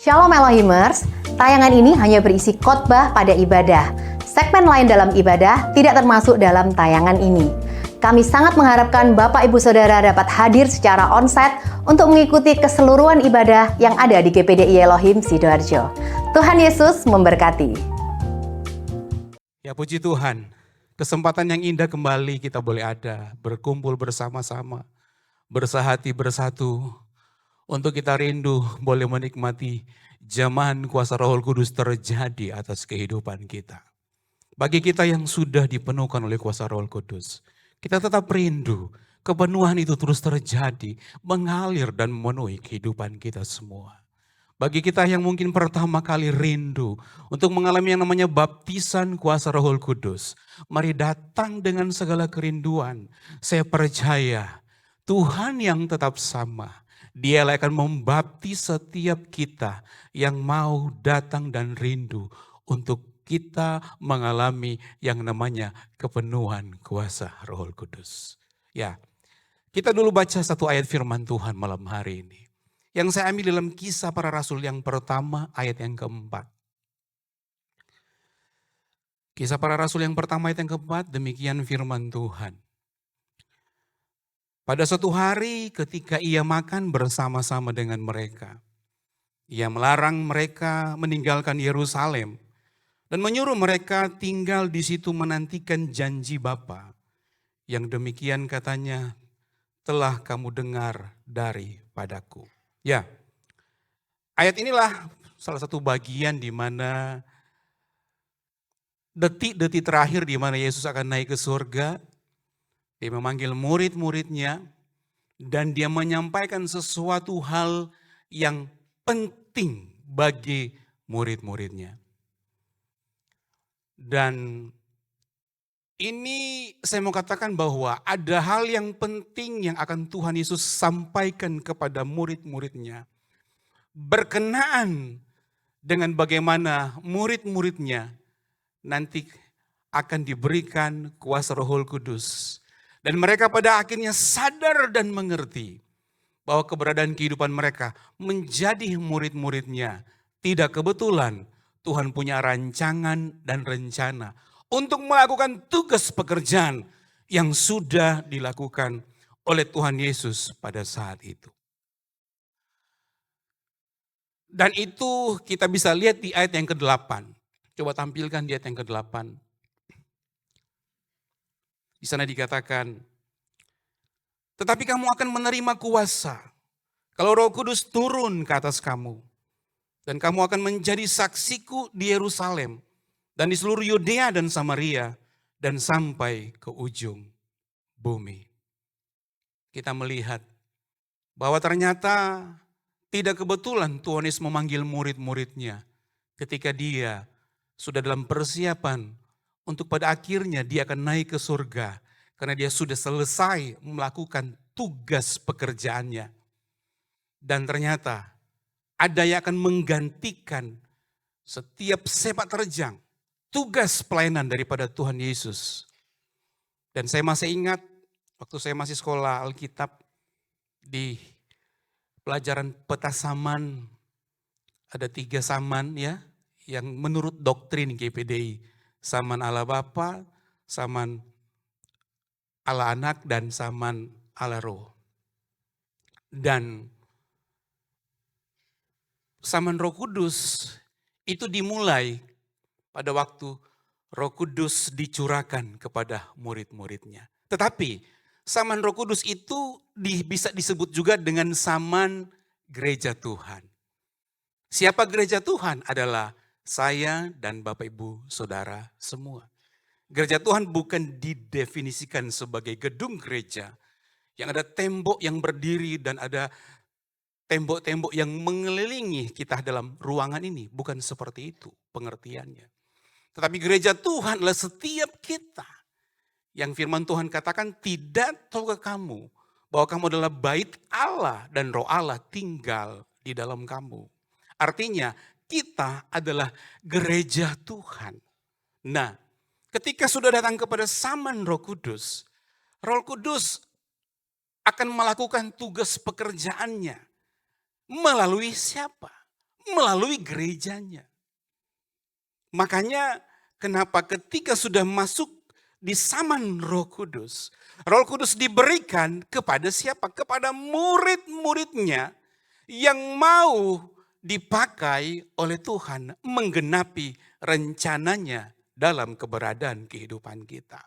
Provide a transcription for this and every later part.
Shalom Elohimers, tayangan ini hanya berisi khotbah pada ibadah. Segmen lain dalam ibadah tidak termasuk dalam tayangan ini. Kami sangat mengharapkan Bapak Ibu Saudara dapat hadir secara onsite untuk mengikuti keseluruhan ibadah yang ada di GPDI Elohim Sidoarjo. Tuhan Yesus memberkati. Ya puji Tuhan, kesempatan yang indah kembali kita boleh ada, berkumpul bersama-sama, bersahati bersatu, untuk kita rindu boleh menikmati zaman kuasa Roh Kudus terjadi atas kehidupan kita. Bagi kita yang sudah dipenuhkan oleh kuasa Roh Kudus, kita tetap rindu kepenuhan itu terus terjadi, mengalir dan memenuhi kehidupan kita semua. Bagi kita yang mungkin pertama kali rindu untuk mengalami yang namanya baptisan kuasa Roh Kudus, mari datang dengan segala kerinduan. Saya percaya Tuhan yang tetap sama, Dialah akan membaptis setiap kita yang mau datang dan rindu untuk kita mengalami yang namanya kepenuhan kuasa Roh Kudus. Ya, kita dulu baca satu ayat firman Tuhan malam hari ini. Yang saya ambil dalam Kisah Para Rasul yang pertama ayat yang keempat. Kisah Para Rasul yang pertama ayat yang keempat, demikian firman Tuhan. Pada suatu hari ketika ia makan bersama-sama dengan mereka, ia melarang mereka meninggalkan Yerusalem dan menyuruh mereka tinggal di situ menantikan janji Bapa. Yang demikian katanya, telah kamu dengar daripadaku. Ya, ayat inilah salah satu bagian di mana detik-detik terakhir di mana Yesus akan naik ke surga. Dia memanggil murid-muridnya dan dia menyampaikan sesuatu hal yang penting bagi murid-muridnya. Dan ini saya mau katakan bahwa ada hal yang penting yang akan Tuhan Yesus sampaikan kepada murid-muridnya. Berkenaan dengan bagaimana murid-muridnya nanti akan diberikan kuasa Roh Kudus. Dan mereka pada akhirnya sadar dan mengerti bahwa keberadaan kehidupan mereka menjadi murid-muridnya. Tidak kebetulan Tuhan punya rancangan dan rencana untuk melakukan tugas pekerjaan yang sudah dilakukan oleh Tuhan Yesus pada saat itu. Dan itu kita bisa lihat di ayat yang ke-8. Coba tampilkan di ayat yang ke-8. Di sana dikatakan, tetapi kamu akan menerima kuasa kalau Roh Kudus turun ke atas kamu. Dan kamu akan menjadi saksiku di Yerusalem dan di seluruh Yudea dan Samaria dan sampai ke ujung bumi. Kita melihat bahwa ternyata tidak kebetulan Tuhan Yesus memanggil murid-muridnya ketika dia sudah dalam persiapan untuk pada akhirnya dia akan naik ke surga. Karena dia sudah selesai melakukan tugas pekerjaannya. Dan ternyata ada yang akan menggantikan setiap sepak terjang tugas pelayanan daripada Tuhan Yesus. Dan saya masih ingat waktu saya masih sekolah Alkitab di pelajaran peta saman. Ada 3 saman ya yang menurut doktrin GPDI. Saman Allah Bapa, saman Allah Anak, dan saman Allah Roh. Dan saman Roh Kudus itu dimulai pada waktu Roh Kudus dicurahkan kepada murid-muridnya. Tetapi saman Roh Kudus itu bisa disebut juga dengan saman gereja Tuhan. Siapa gereja Tuhan? Adalah saya dan Bapak Ibu Saudara semua. Gereja Tuhan bukan didefinisikan sebagai gedung gereja yang ada tembok yang berdiri dan ada tembok-tembok yang mengelilingi kita dalam ruangan ini. Bukan seperti itu pengertiannya. Tetapi gereja Tuhan adalah setiap kita yang firman Tuhan katakan, tidak tahukah kamu bahwa kamu adalah bait Allah dan Roh Allah tinggal di dalam kamu. Artinya kita adalah gereja Tuhan. Nah, ketika sudah datang kepada saman Roh Kudus akan melakukan tugas pekerjaannya. Melalui siapa? melalui gerejanya. Makanya kenapa ketika sudah masuk di zaman Roh Kudus diberikan kepada siapa? Kepada murid-muridnya yang mau dipakai oleh Tuhan menggenapi rencananya dalam keberadaan kehidupan kita.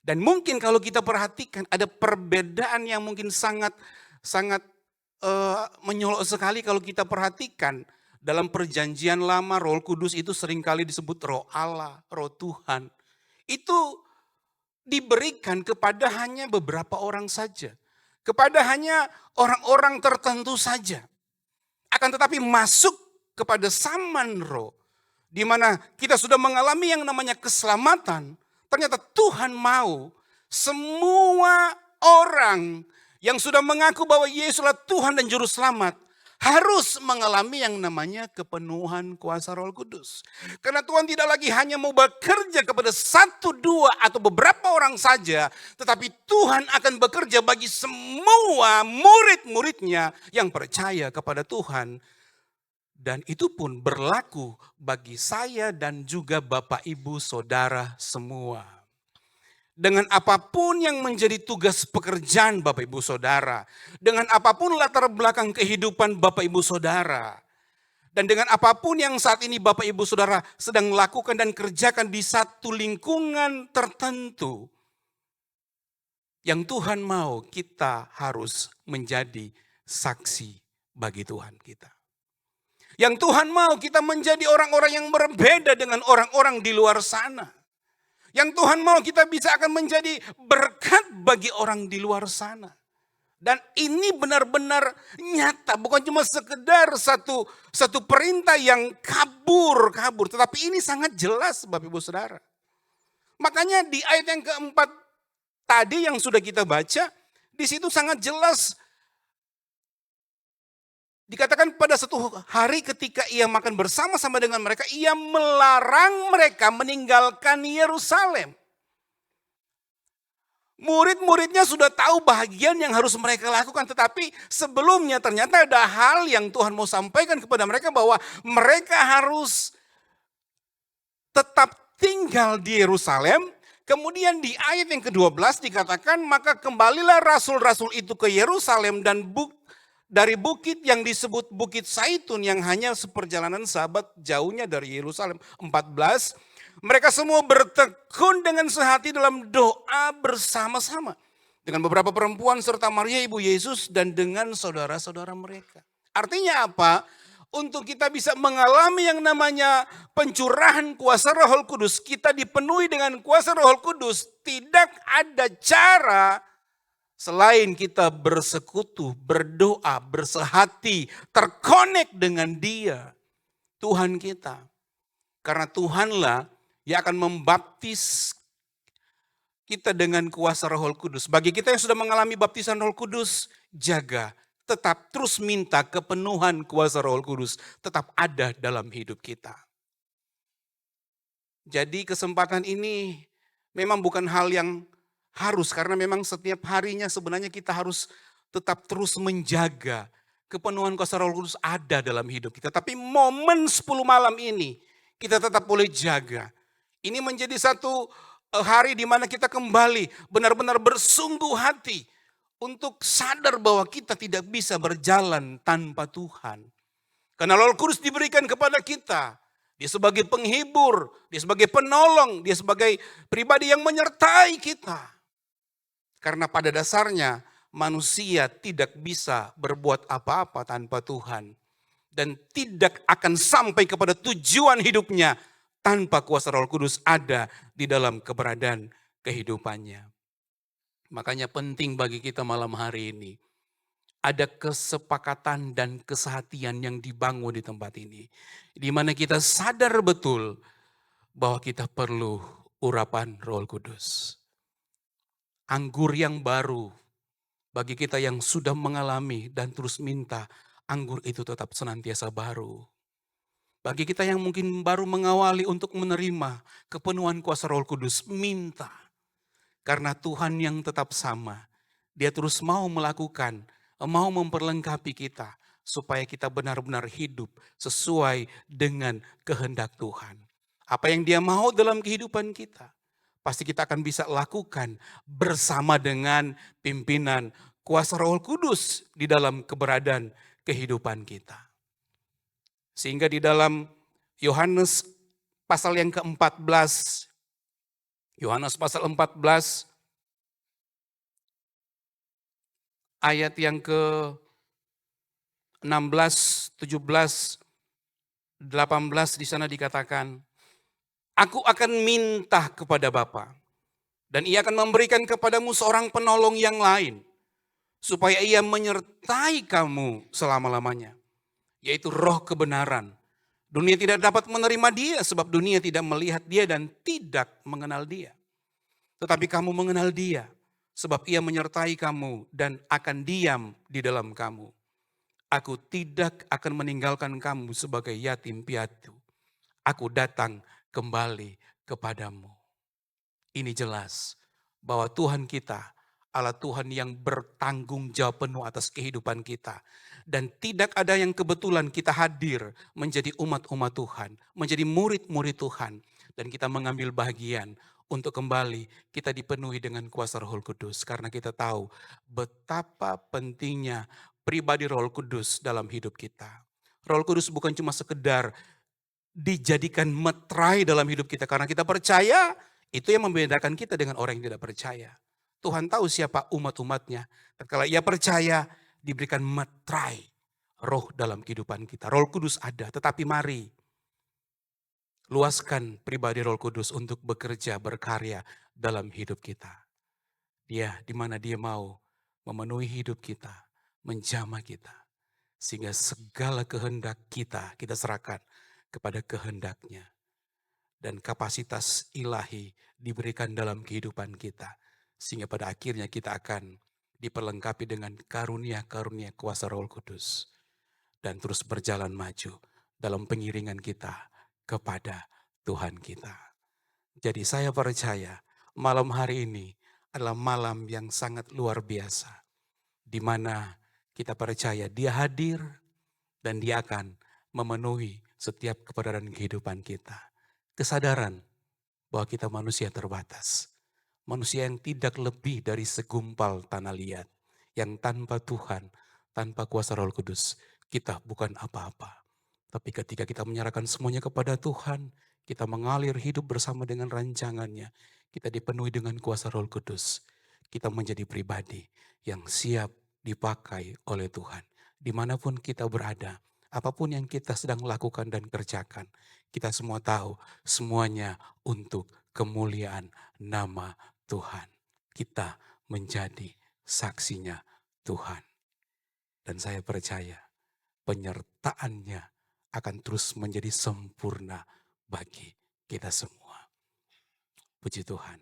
Dan mungkin kalau kita perhatikan ada perbedaan yang mungkin sangat menyolok sekali kalau kita perhatikan. Dalam perjanjian lama Roh Kudus itu seringkali disebut Roh Allah, Roh Tuhan. Itu diberikan kepada hanya beberapa orang saja. Kepada hanya orang-orang tertentu saja. Akan tetapi masuk kepada zaman Roh. Di mana kita sudah mengalami yang namanya keselamatan. Ternyata Tuhan mau semua orang yang sudah mengaku bahwa Yesuslah Tuhan dan Juru Selamat harus mengalami yang namanya kepenuhan kuasa Roh Kudus. Karena Tuhan tidak lagi hanya mau bekerja kepada satu, dua, atau beberapa orang saja. Tetapi Tuhan akan bekerja bagi semua murid-muridnya yang percaya kepada Tuhan. Dan itu pun berlaku bagi saya dan juga Bapak Ibu Saudara semua. Dengan apapun yang menjadi tugas pekerjaan Bapak Ibu Saudara. Dengan apapun latar belakang kehidupan Bapak Ibu Saudara. Dan dengan apapun yang saat ini Bapak Ibu Saudara sedang lakukan dan kerjakan di satu lingkungan tertentu. Yang Tuhan mau kita harus menjadi saksi bagi Tuhan kita. Yang Tuhan mau kita menjadi orang-orang yang berbeda dengan orang-orang di luar sana. Yang Tuhan mau kita bisa akan menjadi berkat bagi orang di luar sana. Dan ini benar-benar nyata, bukan cuma sekedar satu perintah yang kabur. Tetapi ini sangat jelas Bapak Ibu Saudara. Makanya di ayat yang keempat tadi yang sudah kita baca, di situ sangat jelas. Dikatakan pada satu hari ketika ia makan bersama-sama dengan mereka, ia melarang mereka meninggalkan Yerusalem. Murid-muridnya sudah tahu bahagian yang harus mereka lakukan. Tetapi sebelumnya ternyata ada hal yang Tuhan mau sampaikan kepada mereka bahwa mereka harus tetap tinggal di Yerusalem. Kemudian di ayat yang ke-12 dikatakan, maka kembalilah rasul-rasul itu ke Yerusalem dan dari bukit yang disebut Bukit Zaitun yang hanya seperjalanan sahabat jauhnya dari Yerusalem 14. Mereka semua bertekun dengan sehati dalam doa bersama-sama. Dengan beberapa perempuan serta Maria ibu Yesus dan dengan saudara-saudara mereka. Artinya apa? Untuk kita bisa mengalami yang namanya pencurahan kuasa Roh Kudus. Kita dipenuhi dengan kuasa Roh Kudus. Tidak ada cara selain kita bersekutu, berdoa, bersehati, terkonek dengan Dia, Tuhan kita. Karena Tuhanlah yang akan membaptis kita dengan kuasa Roh Kudus. Bagi kita yang sudah mengalami baptisan Roh Kudus, jaga, tetap terus minta kepenuhan kuasa Roh Kudus, tetap ada dalam hidup kita. Jadi kesempatan ini memang bukan hal yang harus, karena memang setiap harinya sebenarnya kita harus tetap terus menjaga kepenuhan kuasa Roh Kudus ada dalam hidup kita. Tapi momen 10 malam ini kita tetap boleh jaga. Ini menjadi satu hari di mana kita kembali benar-benar bersungguh hati untuk sadar bahwa kita tidak bisa berjalan tanpa Tuhan. Karena Roh Kudus diberikan kepada kita. Dia sebagai penghibur, dia sebagai penolong, dia sebagai pribadi yang menyertai kita. Karena pada dasarnya manusia tidak bisa berbuat apa-apa tanpa Tuhan. Dan tidak akan sampai kepada tujuan hidupnya tanpa kuasa Roh Kudus ada di dalam keberadaan kehidupannya. Makanya penting bagi kita malam hari ini. Ada kesepakatan dan kesehatian yang dibangun di tempat ini. Di mana kita sadar betul bahwa kita perlu urapan Roh Kudus. Anggur yang baru bagi kita yang sudah mengalami dan terus minta, anggur itu tetap senantiasa baru. Bagi kita yang mungkin baru mengawali untuk menerima kepenuhan kuasa Roh Kudus, minta. Karena Tuhan yang tetap sama, Dia terus mau melakukan, mau memperlengkapi kita supaya kita benar-benar hidup sesuai dengan kehendak Tuhan. Apa yang Dia mau dalam kehidupan kita, pasti kita akan bisa lakukan bersama dengan pimpinan kuasa Roh Kudus di dalam keberadaan kehidupan kita. Sehingga di dalam Yohanes pasal yang ke-14, Yohanes pasal 14 ayat yang ke-16, 17, 18 di sana dikatakan, Aku akan minta kepada Bapa, dan Ia akan memberikan kepadamu seorang penolong yang lain, supaya Ia menyertai kamu selama-lamanya, yaitu Roh kebenaran. Dunia tidak dapat menerima Dia, sebab dunia tidak melihat Dia dan tidak mengenal Dia. Tetapi kamu mengenal Dia, sebab Ia menyertai kamu dan akan diam di dalam kamu. Aku tidak akan meninggalkan kamu sebagai yatim piatu. Aku datang kembali kepadamu. Ini jelas bahwa Tuhan kita adalah Tuhan yang bertanggung jawab penuh atas kehidupan kita. Dan tidak ada yang kebetulan kita hadir menjadi umat-umat Tuhan, menjadi murid-murid Tuhan. Dan kita mengambil bagian untuk kembali kita dipenuhi dengan kuasa Roh Kudus. Karena kita tahu betapa pentingnya pribadi Roh Kudus dalam hidup kita. Roh Kudus bukan cuma sekedar dijadikan meterai dalam hidup kita karena kita percaya, itu yang membedakan kita dengan orang yang tidak percaya. Tuhan tahu siapa umat-umatnya. Tatkala ia percaya, diberikan meterai roh dalam kehidupan kita. Roh Kudus ada, tetapi mari luaskan pribadi Roh Kudus untuk bekerja, berkarya dalam hidup kita. Dia di mana Dia mau memenuhi hidup kita, menjamah kita. Sehingga segala kehendak kita serahkan kepada kehendaknya. Dan kapasitas ilahi diberikan dalam kehidupan kita. Sehingga pada akhirnya kita akan diperlengkapi dengan karunia-karunia kuasa Roh Kudus. Dan terus berjalan maju dalam pengiringan kita kepada Tuhan kita. Jadi saya percaya malam hari ini adalah malam yang sangat luar biasa. Di mana kita percaya Dia hadir dan Dia akan memenuhi setiap keberadaan kehidupan kita. Kesadaran bahwa kita manusia terbatas. Manusia yang tidak lebih dari segumpal tanah liat. Yang tanpa Tuhan, tanpa kuasa Roh Kudus, kita bukan apa-apa. Tapi ketika kita menyerahkan semuanya kepada Tuhan, kita mengalir hidup bersama dengan rancangannya. Kita dipenuhi dengan kuasa Roh Kudus. Kita menjadi pribadi yang siap dipakai oleh Tuhan. Dimanapun kita berada, apapun yang kita sedang lakukan dan kerjakan, kita semua tahu semuanya untuk kemuliaan nama Tuhan. Kita menjadi saksinya Tuhan. Dan saya percaya penyertaannya akan terus menjadi sempurna bagi kita semua. Puji Tuhan.